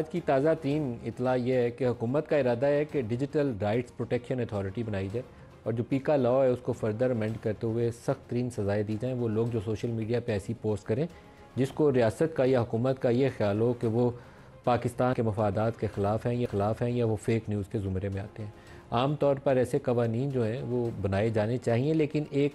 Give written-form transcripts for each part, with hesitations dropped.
آج کی تازہ ترین اطلاع یہ ہے کہ حکومت کا ارادہ ہے کہ ڈیجیٹل رائٹس پروٹیکشن اتھارٹی بنائی جائے اور جو پیکا لا ہے اس کو فردر امینڈ کرتے ہوئے سخت ترین سزائیں دی جائیں وہ لوگ جو سوشل میڈیا پہ ایسی پوسٹ کریں جس کو ریاست کا یا حکومت کا یہ خیال ہو کہ وہ پاکستان کے مفادات کے خلاف ہیں یا وہ فیک نیوز کے زمرے میں آتے ہیں۔ عام طور پر ایسے قوانین جو ہیں وہ بنائے جانے چاہیے، لیکن ایک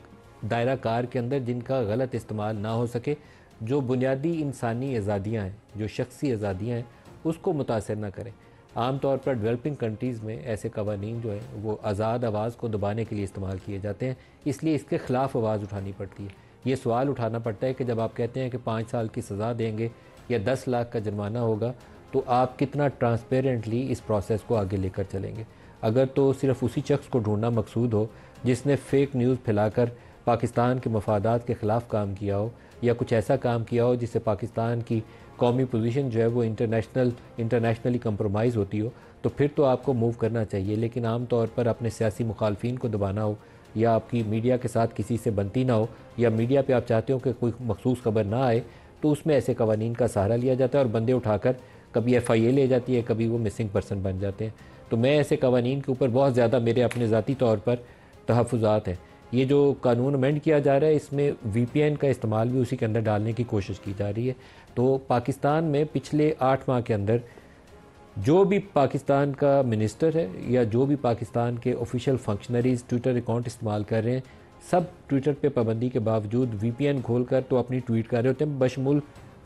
دائرہ کار کے اندر جن کا غلط استعمال نہ ہو سکے، جو بنیادی انسانی آزادیاں ہیں، جو شخصی آزادیاں ہیں، اس کو متاثر نہ کریں۔ عام طور پر ڈیولپنگ کنٹریز میں ایسے قوانین جو ہیں وہ آزاد آواز کو دبانے کے لیے استعمال کیے جاتے ہیں، اس لیے اس کے خلاف آواز اٹھانی پڑتی ہے۔ یہ سوال اٹھانا پڑتا ہے کہ جب آپ کہتے ہیں کہ 5 سال کی سزا دیں گے یا 10 لاکھ کا جرمانہ ہوگا تو آپ کتنا ٹرانسپیرنٹلی اس پروسیس کو آگے لے کر چلیں گے؟ اگر تو صرف اسی شخص کو ڈھونڈنا مقصود ہو جس نے فیک نیوز پھیلا کر پاکستان کے مفادات کے خلاف کام کیا ہو یا کچھ ایسا کام کیا ہو جس سے پاکستان کی قومی پوزیشن جو ہے وہ انٹرنیشنلی کمپرومائز ہوتی ہو، تو پھر تو آپ کو موو کرنا چاہیے۔ لیکن عام طور پر اپنے سیاسی مخالفین کو دبانا ہو یا آپ کی میڈیا کے ساتھ کسی سے بنتی نہ ہو یا میڈیا پہ آپ چاہتے ہو کہ کوئی مخصوص خبر نہ آئے، تو اس میں ایسے قوانین کا سہارا لیا جاتا ہے اور بندے اٹھا کر کبھی ایف آئی اے لے جاتی ہے، کبھی وہ مسنگ پرسن بن جاتے ہیں۔ تو میں ایسے قوانین کے اوپر بہت زیادہ میرے اپنے ذاتی طور پر تحفظات ہیں۔ یہ جو قانون امینڈ کیا جا رہا ہے اس میں وی پی این کا استعمال بھی اسی کے اندر ڈالنے کی کوشش کی جا رہی ہے۔ تو پاکستان میں پچھلے 8 ماہ کے اندر جو بھی پاکستان کا منسٹر ہے یا جو بھی پاکستان کے آفیشیل فنکشنریز ٹویٹر اکاؤنٹ استعمال کر رہے ہیں، سب ٹویٹر پہ پابندی کے باوجود وی پی این کھول کر تو اپنی ٹویٹ کر رہے ہوتے ہیں، بشمول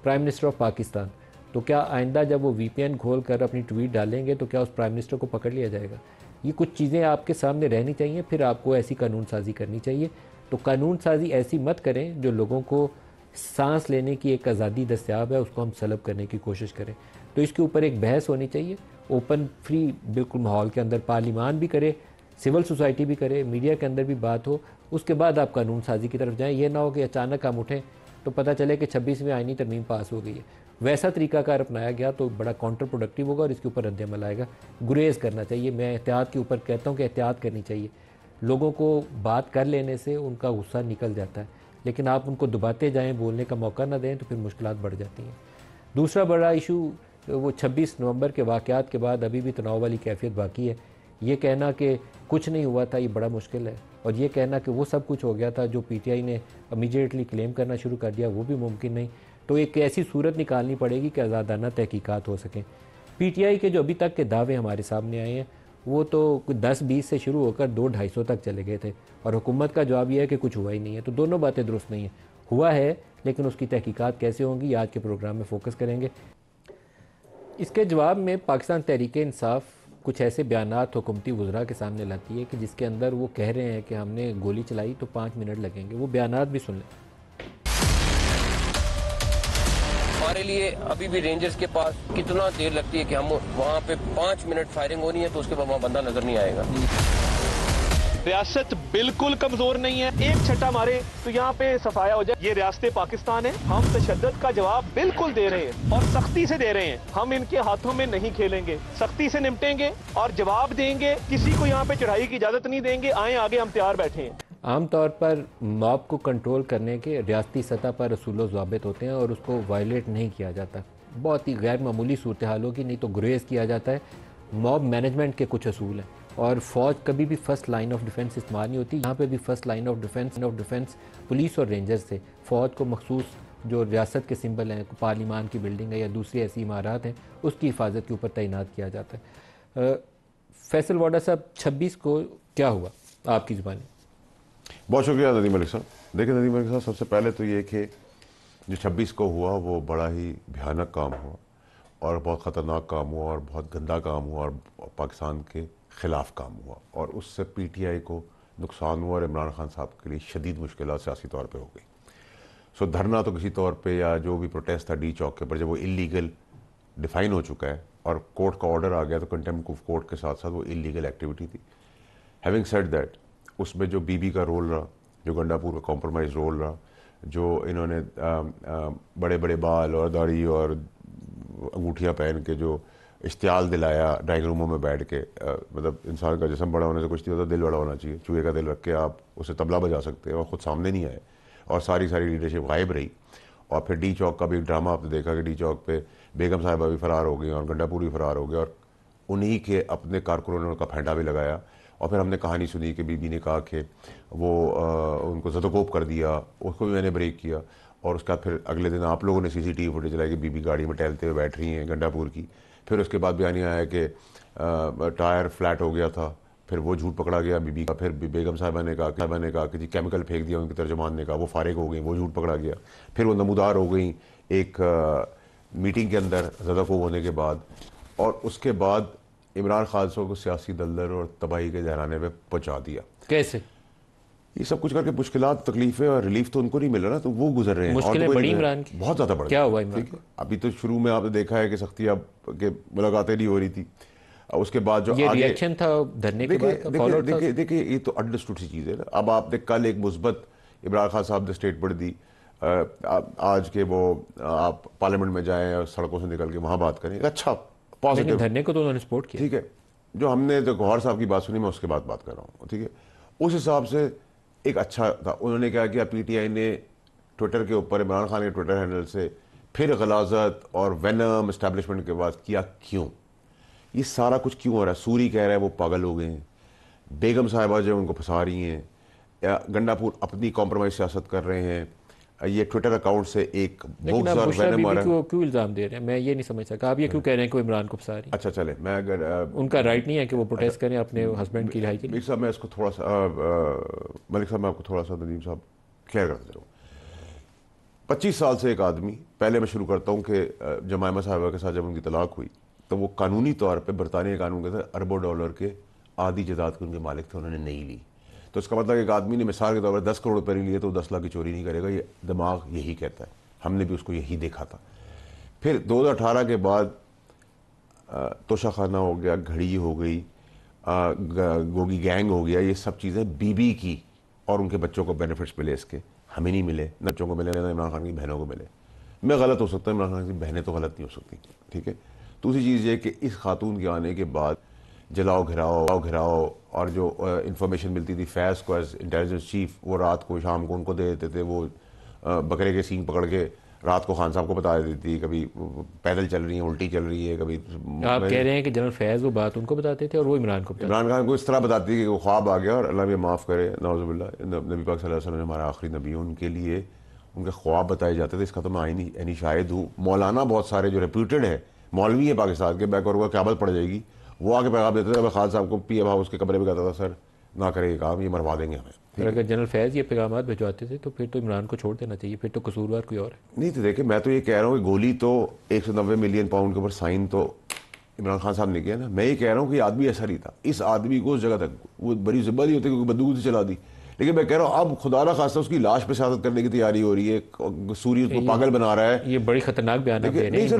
پرائم منسٹر آف پاکستان۔ تو کیا آئندہ جب وہ وی پی این کھول کر اپنی ٹویٹ ڈالیں گے تو کیا اس پرائم منسٹر کو پکڑ لیا جائے گا؟ یہ کچھ چیزیں آپ کے سامنے رہنی چاہیے، پھر آپ کو ایسی قانون سازی کرنی چاہیے۔ تو قانون سازی ایسی مت کریں جو لوگوں کو سانس لینے کی ایک آزادی دستیاب ہے اس کو ہم سلب کرنے کی کوشش کریں۔ تو اس کے اوپر ایک بحث ہونی چاہیے، اوپن فری بالکل ماحول کے اندر، پارلیمان بھی کرے، سول سوسائٹی بھی کرے، میڈیا کے اندر بھی بات ہو، اس کے بعد آپ قانون سازی کی طرف جائیں۔ یہ نہ ہو کہ اچانک ہم اٹھیں تو پتہ چلے کہ 26ویں آئینی ترمیم پاس ہو گئی ہے۔ ویسا طریقہ کار اپنایا گیا تو بڑا کاؤنٹر پروڈکٹیو ہوگا اور اس کے اوپر رد عمل آئے گا۔ گریز کرنا چاہیے، میں احتیاط کے اوپر کہتا ہوں کہ احتیاط کرنی چاہیے۔ لوگوں کو بات کر لینے سے ان کا غصہ نکل جاتا ہے، لیکن آپ ان کو دباتے جائیں، بولنے کا موقع نہ دیں تو پھر مشکلات بڑھ جاتی ہیں۔ دوسرا بڑا ایشو وہ 26 نومبر کے واقعات کے بعد ابھی بھی تناؤ والی کیفیت باقی ہے۔ یہ کہنا کہ کچھ نہیں ہوا تھا یہ بڑا مشکل ہے، اور یہ کہنا کہ وہ سب کچھ ہو گیا تھا جو پی ٹی آئی نے امیجیٹلی کلیم کرنا شروع کر دیا وہ بھی ممکن نہیں۔ تو ایک ایسی صورت نکالنی پڑے گی کہ آزادانہ تحقیقات ہو سکیں۔ پی ٹی آئی کے جو ابھی تک کے دعوے ہمارے سامنے آئے ہیں وہ تو 10-20 سے شروع ہو کر 200-250 تک چلے گئے تھے، اور حکومت کا جواب یہ ہے کہ کچھ ہوا ہی نہیں ہے۔ تو دونوں باتیں درست نہیں ہیں، ہوا ہے لیکن اس کی تحقیقات کیسے ہوں گی آج کے پروگرام میں فوکس کریں گے۔ اس کے جواب میں پاکستان تحریک انصاف کچھ ایسے بیانات حکومتی وزراء کے سامنے لاتی ہے کہ جس کے اندر وہ کہہ رہے ہیں کہ ہم نے گولی چلائی تو 5 منٹ لگیں گے۔ وہ بیانات بھی سن لیں۔ ہمارے لیے ابھی بھی رینجرز کے پاس کتنا دیر لگتی ہے کہ ہم وہاں پہ 5 منٹ فائرنگ ہونی ہے تو اس کے بعد وہاں بندہ نظر نہیں آئے گا۔ ریاست بالکل کمزور نہیں ہے، ایک چھٹا مارے تو یہاں پہ صفایا ہو جائے۔ یہ ریاست پاکستان ہے، ہم تشدد کا جواب بالکل دے رہے ہیں اور سختی سے دے رہے ہیں۔ ہم ان کے ہاتھوں میں نہیں کھیلیں گے، سختی سے نمٹیں گے اور جواب دیں گے۔ کسی کو یہاں پہ چڑھائی کی اجازت نہیں دیں گے، آئیں آگے، ہم تیار بیٹھے ہیں۔ عام طور پر موب کو کنٹرول کرنے کے ریاستی سطح پر اصول و ضوابط ہوتے ہیں اور اس کو وائلیٹ نہیں کیا جاتا۔ بہت ہی غیر معمولی صورتحالوں کی نہیں تو گریز کیا جاتا ہے۔ موب مینجمنٹ کے کچھ اصول ہیں، اور فوج کبھی بھی فرسٹ لائن آف ڈیفنس استعمال نہیں ہوتی۔ یہاں پہ بھی first line of defence police اور رینجرز سے فوج کو مخصوص جو ریاست کے سمبل ہیں، پارلیمان کی بلڈنگ ہے یا دوسری ایسی عمارات ہیں، اس کی حفاظت کے اوپر تعینات کیا جاتا ہے۔ فیصل واڈا صاحب، 26 کو کیا ہوا آپ کی زبانی؟ بہت شکریہ ندیم ملک صاحب۔ دیکھیں ندیم ملک صاحب، سب سے پہلے تو یہ کہ جو 26 کو ہوا وہ بڑا ہی بھیانک کام ہوا اور بہت خطرناک کام ہوا اور بہت گندا کام ہوا اور پاکستان کے خلاف کام ہوا، اور اس سے پی ٹی آئی کو نقصان ہوا اور عمران خان صاحب کے لیے شدید مشکلات سیاسی طور پہ ہو گئی۔ سو دھرنا تو کسی طور پہ یا جو بھی پروٹیسٹ تھا ڈی چوک کے پر، جب وہ انلیگل ڈیفائن ہو چکا ہے اور کورٹ کا آرڈر آ گیا تو کنٹیمپٹ آف کورٹ کے ساتھ ساتھ وہ انلیگل ایکٹیویٹی تھی۔ ہیونگ سیڈ دیٹ، اس میں جو بی بی کا رول رہا، جو گنڈا پور کا کمپرومائز رول رہا، جو انہوں نے بڑے بڑے بال اور داڑھی اور انگوٹھیاں پہن کے جو اشتعال دلایا ڈرائنگ روموں میں بیٹھ کے، مطلب انسان کا جسم بڑا ہونے سے کچھ نہیں ہوتا، دل بڑا ہونا چاہیے۔ چوہے کا دل رکھ کے آپ اسے طبلہ بجا سکتے ہیں، اور خود سامنے نہیں آئے اور ساری لیڈرشپ غائب رہی، اور پھر ڈی چوک کا بھی ایک ڈرامہ آپ نے دیکھا کہ ڈی چوک پہ بیگم صاحبہ بھی فرار ہو گئی اور گنڈا پور بھی فرار ہو گیا اور انہی کے اپنے کارکنوں کا پھینڈا بھی لگایا. اور پھر ہم نے کہانی سنی کہ بی بی نے کہا کہ وہ ان کو زدوکوب کر دیا, اس کو بھی میں نے بریک کیا. اور اس کا پھر اگلے دن آپ لوگوں نے سی سی ٹی وی فوٹیج چلائی کہ بی بی گاڑی میں ٹہلتے ہوئے بیٹھ رہی ہیں گنڈا پور کی. پھر اس کے بعد بیانیہ آیا کہ ٹائر فلیٹ ہو گیا تھا, پھر وہ جھوٹ پکڑا گیا بی بی کا. پھر بیگم صاحبہ نے کہا کہ جی کیمیکل پھینک دیا ان کے ترجمان نے کہا, وہ فارغ ہو گئیں, وہ جھوٹ پکڑا گیا. پھر وہ نمودار ہو گئیں ایک میٹنگ کے اندر زدوکوب ہونے کے بعد. اور اس کے بعد عمران خان صاحب کو سیاسی دلدل اور تباہی کے دہرانے پہ پہنچا دیا. کیسے؟ یہ سب کچھ کر کے مشکلات, تکلیفیں اور ریلیف تو ان کو نہیں مل رہا نا, تو وہ گزر رہے ہیں. مشکلیں بڑی عمران کی, بہت زیادہ بڑھ کیا ہوا عمران کو؟ ابھی تو شروع میں آپ نے دیکھا ہے کہ سختی اب کہ ملاقاتیں نہیں ہو رہی تھی. اس کے بعد جو یہ آگے ریئیکشن تھا دھرنے کے بعد, دیکھیں یہ تو انڈرسٹوڈ سی چیز ہے نا. اب آپ نے کل ایک مثبت عمران خان صاحب نے اسٹیٹمنٹ دی, آج کے وہ آپ پارلیمنٹ میں جائیں اور سڑکوں سے نکل کے وہاں بات کریں, اچھا پازیٹیو. دھرنے کو تو انہوں نے سپورٹ کیا, ٹھیک ہے. جو ہم نے جو گوہر صاحب کی بات سنی میں اس کے بعد بات کر رہا ہوں, ٹھیک ہے. اس حساب سے ایک اچھا تھا. انہوں نے کہا کہ پی ٹی آئی نے ٹویٹر کے اوپر عمران خان کے ٹویٹر ہینڈل سے پھر غلاظت اور وینم اسٹیبلشمنٹ کے بعد کیا کیوں, یہ سارا کچھ کیوں ہو رہا ہے. سوری کہہ رہا ہے وہ پاگل ہو گئے ہیں, بیگم صاحبہ جو ان کو پھنسا رہی ہیں, گنڈا پور اپنی کمپرومائز سیاست کر رہے ہیں, یہ ٹویٹر اکاؤنٹ سے ایک بغض اور وینم آ رہا ہے. کیوں الزام دے رہے ہیں, میں یہ نہیں سمجھ سکا. آپ یہ کیوں کہہ رہے ہیں کہ وہ عمران کو پھنسا رہی ہیں؟ اچھا چلے, میں اگر ان کا رائٹ نہیں ہے کہ وہ پروٹیسٹ کریں اپنے ہسبینڈ کی رہائی کے لیے؟ ملک صاحب میں اس کو تھوڑا سا ملک صاحب میں آپ کو تھوڑا سا ندیم صاحب کلیئر کرتا چلوں. 25 سال سے ایک آدمی, پہلے میں شروع کرتا ہوں کہ جمائمہ صاحبہ کے ساتھ جب ان کی طلاق ہوئی تو وہ قانونی طور پہ برطانیہ قانون کے تحت اربوں ڈالر کے آدھی جائیداد کے ان کے مالک تھے, انہوں نے نہیں لی. تو اس کا مطلب ایک آدمی نے مثال کے طور پر 10 کروڑ روپے نہیں لیے تو 10 لاکھ کی چوری نہیں کرے گا. یہ دماغ یہی کہتا ہے, ہم نے بھی اس کو یہی دیکھا تھا. پھر 2018 کے بعد توشہ خانہ ہو گیا, گھڑی ہو گئی, گوگی گینگ ہو گیا, یہ سب چیزیں بی بی کی اور ان کے بچوں کو بینیفٹس ملے, اس کے ہمیں نہیں ملے, نہ بچوں کو ملے نہ عمران خان کی بہنوں کو ملے. میں غلط ہو سکتا ہوں, عمران خان کی بہنیں تو غلط نہیں ہو سکتی, ٹھیک ہے. دوسری چیز یہ کہ اس خاتون کے آنے کے بعد جلاؤ گھراؤ اور جو انفارمیشن ملتی تھی فیض کو ایز انٹیلیجنس چیف, وہ رات کو شام کو ان کو دے دیتے تھے. وہ بکرے کے سینگ پکڑ کے رات کو خان صاحب کو بتا دیتی تھی, کبھی پیدل چل رہی ہیں, الٹی چل رہی ہے, کبھی. آپ کہہ رہے ہیں کہ جنرل فیض وہ بات ان کو بتاتے تھے اور وہ عمران کو بتاتے عمران خان کو اس طرح بتاتی کہ وہ خواب آ گیا, اور اللہ بھی معاف کرے نعوذ باللہ, نبی پاک صلی اللہ علیہ وسلم ہمارا آخری نبی, ان کے لیے ان کے خواب بتائے جاتے تھے. اس کا تو میں عینی شاہد ہوں. مولانا بہت سارے جو ریپیوٹیڈ ہیں مولوی ہیں پاکستان کے, میں کروں گا قیامت پڑ جائے گی, وہ آ کے پیغام دیتے تھے. میں خان صاحب کو پی ایم ہاؤس کے کمرے میں کہتا تھا سر نہ کرے یہ کام, یہ مروا دیں گے ہمیں. اگر جنرل فیض یہ پیغامات بھجواتے تھے تو پھر تو عمران کو چھوڑ دینا چاہیے, پھر تو قصوروار کوئی اور ہے. نہیں تو دیکھیں, میں تو یہ کہہ رہا ہوں کہ گولی تو 190 ملین پاؤنڈ کے اوپر سائن تو عمران خان صاحب نے کیا نا. میں یہ کہہ رہا ہوں کہ یہ آدمی ایسا نہیں تھا. اس آدمی کو اس جگہ تک وہ بڑی ذمہ نہیں ہوتی کیونکہ بندوق سے چلا دی, لیکن میں کہہ رہا ہوں اب خدا نہ خواستہ اس کی لاش پہ سیاست کرنے کی تیاری ہو رہی ہے, سوری اس کو پاگل بنا رہا ہے. یہ بڑی خطرناک بیان آپ دے رہے ہیں. نہیں سر,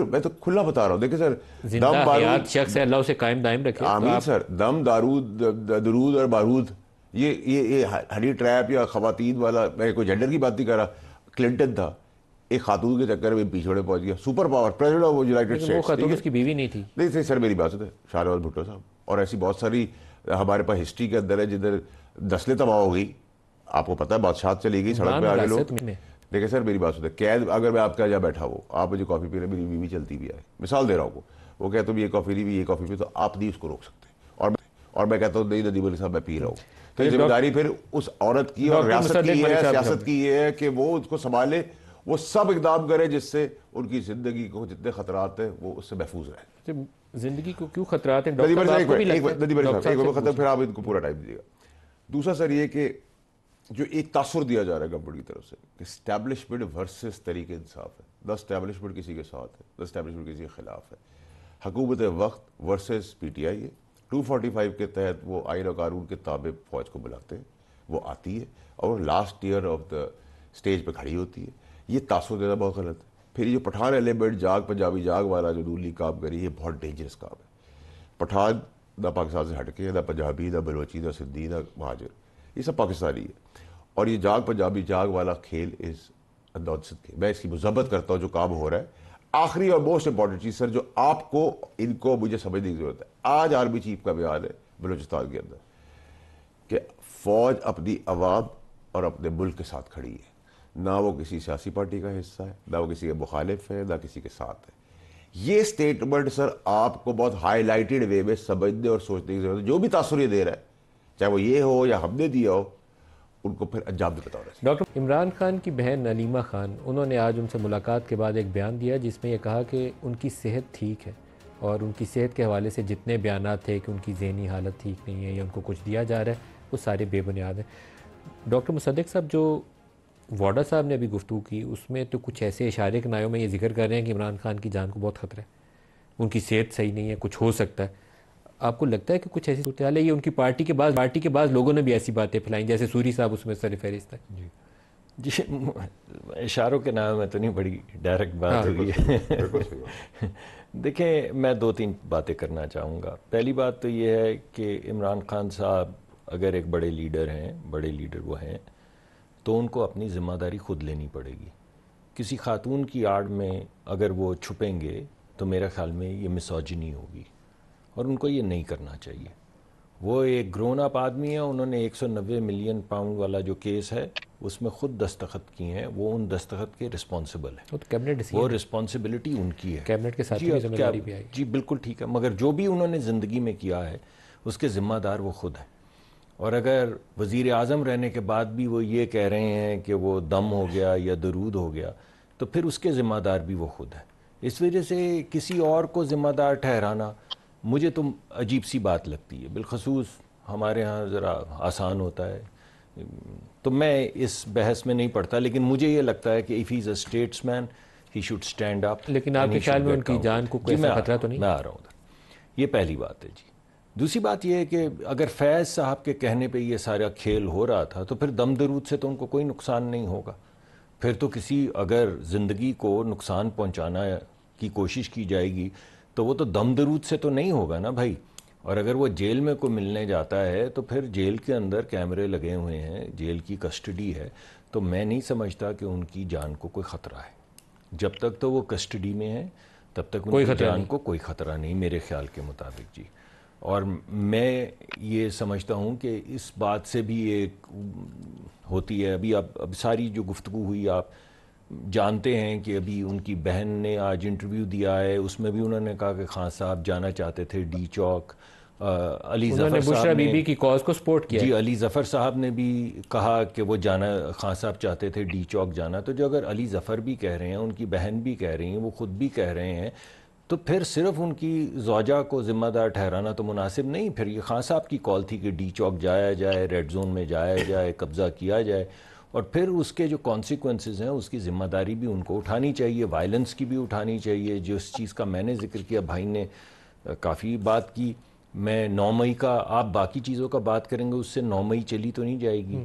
میں تو کھلا بتا رہا ہوں. دیکھیں سر, زندہ حیات شخص ہے, اللہ اسے قائم دائم رکھے. آمین سر. دم, درود اور بارود, یہ ہنی ٹریپ یا خواتین والا, میں کوئی جینڈر کی بات نہیں کر رہا. کلنٹن تھا, ایک خاتون کے چکر میں پیچھے پہنچ گیا, super power president of United States. وہ خاتون اس کی بیوی نہیں تھی. نہیں سر, میری بات ہے شاہ نواز بھٹو صاحب, اور ایسی بہت ساری ہمارے پاس ہسٹری کے اندر ہے جدھر نسلیں تباہ ہو گئی. آپ کو پتا ہے بادشاہت چلی گئی, سڑک پہ آگے لوگ. دیکھیں سر میری بات سنتے, قید اگر میں آپ کے یہاں بیٹھا ہوں, آپ مجھے کافی پی رہے, میری بیوی چلتی بھی آئے, مثال دے رہا ہوں, وہ کہتے تم یہ کافی نہیں بھی, یہ کافی پی, تو آپ نہیں اس کو روک سکتے. اور میں کہتا ہوں نہیں ندیم علی صاحب میں پی رہا ہوں, تو یہ ذمہ داری پھر اس عورت کی اور ریاست کی ہے, سیاست کی یہ ہے کہ وہ اس کو سنبھالے, وہ سب اقدام کرے جس سے ان کی زندگی کو جتنے خطرات ہیں وہ اس سے محفوظ رہے. زندگی کو کیوں خطرات ہیں ندیم علی صاحب, ختم, پھر آپ ان کو پورا ٹائم دیجیے گا. دوسرا سر یہ کہ جو ایک تاثر دیا جا رہا ہے گورنمنٹ کی طرف سے کہ اسٹیبلشمنٹ ورسز طریقے انصاف ہے. دا اسٹیبلشمنٹ کسی کے ساتھ ہے, دا اسٹیبلشمنٹ کسی کے خلاف ہے. حکومت وقت ورسز پی ٹی آئی ہے. 245 کے تحت وہ آئین و قانون کے تابع فوج کو بلاتے ہیں, وہ آتی ہے اور last year of the stage پہ کھڑی ہوتی ہے. یہ تاثر دینا بہت غلط ہے. پھر یہ جو پٹھان ایلیمنٹ جاگ پنجابی جاگ والا جو نون لیگ کام کری, یہ بہت ڈینجرس کام ہے. پٹھان نہ پاکستان سے ہٹ کے, نہ پنجابی, نہ بلوچی, نہ سندھی, نہ مہاجر, یہ سب پاکستانی ہے. اور یہ جاگ پنجابی جاگ والا کھیل از نانسنس کے. میں اس کی مذمت کرتا ہوں جو کام ہو رہا ہے. آخری اور موسٹ امپورٹنٹ چیز سر جو آپ کو ان کو مجھے سمجھنے کی ضرورت ہے, آج آرمی چیف کا بیان ہے بلوچستان کے اندر کہ فوج اپنی عوام اور اپنے ملک کے ساتھ کھڑی ہے. نہ وہ کسی سیاسی پارٹی کا حصہ ہے، نہ وہ کسی کے مخالف ہے، نہ کسی کے ساتھ ہے. یہ سٹیٹمنٹ سر آپ کو بہت ہائی لائٹڈ وے میں سمجھنے اور سوچنے کی ضرورت ہے. جو بھی تاثر یہ دے رہا ہے چاہے وہ یہ ہو یا ہم نے دیا ہو، ان کو پھر انجام دے بتاؤ. ڈاکٹر عمران خان کی بہن نلیمہ خان، انہوں نے آج ان سے ملاقات کے بعد ایک بیان دیا جس میں یہ کہا کہ ان کی صحت ٹھیک ہے، اور ان کی صحت کے حوالے سے جتنے بیانات تھے کہ ان کی ذہنی حالت ٹھیک نہیں ہے یا ان کو کچھ دیا جا رہا ہے وہ سارے بے بنیاد ہیں. ڈاکٹر مصدق صاحب، جو واڈا صاحب نے ابھی گفتگو کی اس میں تو کچھ ایسے اشارے کنایوں میں یہ ذکر کر رہے ہیں کہ عمران خان کی جان کو بہت خطرہ ہے، ان کی صحت صحیح نہیں ہے، کچھ ہو سکتا ہے. آپ کو لگتا ہے کہ کچھ ایسی صورتحال ہے؟ یہ ان کی پارٹی کے بعض لوگوں نے بھی ایسی باتیں پھیلائیں، جیسے سوری صاحب اس میں سر فہرست ہے. جی اشاروں کے نام میں تو نہیں، بڑی ڈائریکٹ بات ہوئی ہے. دیکھیں میں 2-3 باتیں کرنا چاہوں گا. پہلی بات تو یہ ہے کہ عمران خان صاحب اگر ایک بڑے لیڈر ہیں، بڑے لیڈر وہ ہیں، تو ان کو اپنی ذمہ داری خود لینی پڑے گی. کسی خاتون کی آڑ میں اگر وہ چھپیں گے تو میرا خیال میں یہ مسوجنی ہوگی، اور ان کو یہ نہیں کرنا چاہیے. وہ ایک گرون اپ آدمی ہیں، انہوں نے 190 ملین پاؤنڈ والا جو کیس ہے اس میں خود دستخط کی ہیں، وہ ان دستخط کے رسپانسبل ہیں، وہ رسپانسبلٹی ان کی ہے. کیبنٹ کے ساتھ ذمہ داری بھی آئی. جی بالکل ٹھیک ہے، مگر جو بھی انہوں نے زندگی میں کیا ہے اس کے ذمہ دار وہ خود ہیں. اور اگر وزیر اعظم رہنے کے بعد بھی وہ یہ کہہ رہے ہیں کہ وہ دم ہو گیا یا درود ہو گیا تو پھر اس کے ذمہ دار بھی وہ خود ہے. اس وجہ سے کسی اور کو ذمہ دار ٹھہرانا مجھے تو عجیب سی بات لگتی ہے، بالخصوص ہمارے ہاں ذرا آسان ہوتا ہے. تو میں اس بحث میں نہیں پڑھتا، لیکن مجھے یہ لگتا ہے کہ if he's a statesman he should stand up. لیکن آپ کے خیال میں ان کی جان کو کوئی خطرہ تو نہیں؟ میں آ رہا ہوں ادھر. یہ پہلی بات ہے جی. دوسری بات یہ ہے کہ اگر فیض صاحب کے کہنے پہ یہ سارا کھیل ہو رہا تھا تو پھر دم درود سے تو ان کو کوئی نقصان نہیں ہوگا. پھر تو کسی اگر زندگی کو نقصان پہنچانا کی کوشش کی جائے گی تو وہ تو دم درود سے تو نہیں ہوگا نا بھائی. اور اگر وہ جیل میں کوئی ملنے جاتا ہے تو پھر جیل کے اندر کیمرے لگے ہوئے ہیں، جیل کی کسٹڈی ہے، تو میں نہیں سمجھتا کہ ان کی جان کو کوئی خطرہ ہے. جب تک تو وہ کسٹڈی میں ہے تب تک ان کی جان کو کوئی خطرہ نہیں میرے خیال کے مطابق جی. اور میں یہ سمجھتا ہوں کہ اس بات سے بھی ایک ہوتی ہے، اب ساری جو گفتگو ہوئی آپ جانتے ہیں کہ ابھی ان کی بہن نے آج انٹرویو دیا ہے، اس میں بھی انہوں نے کہا کہ خان صاحب جانا چاہتے تھے ڈی چوک. علی ظفر صاحب نے بی بی کی کاز کو سپورٹ کیا. جی علی ظفر صاحب نے بھی کہا کہ وہ جانا، خان صاحب چاہتے تھے ڈی چوک جانا. تو جو اگر علی ظفر بھی کہہ رہے ہیں، ان کی بہن بھی کہہ رہی ہیں، وہ خود بھی کہہ رہے ہیں، تو پھر صرف ان کی زوجہ کو ذمہ دار ٹھہرانا تو مناسب نہیں. پھر یہ خان صاحب کی کال تھی کہ ڈی چوک جایا جائے، ریڈ زون میں جایا جائے، قبضہ کیا جائے، اور پھر اس کے جو کانسیکوینسز ہیں اس کی ذمہ داری بھی ان کو اٹھانی چاہیے، وائلنس کی بھی اٹھانی چاہیے. جو اس چیز کا میں نے ذکر کیا، بھائی نے کافی بات کی. میں 9 مئی کا، آپ باقی چیزوں کا بات کریں گے، اس سے 9 مئی چلی تو نہیں جائے گی.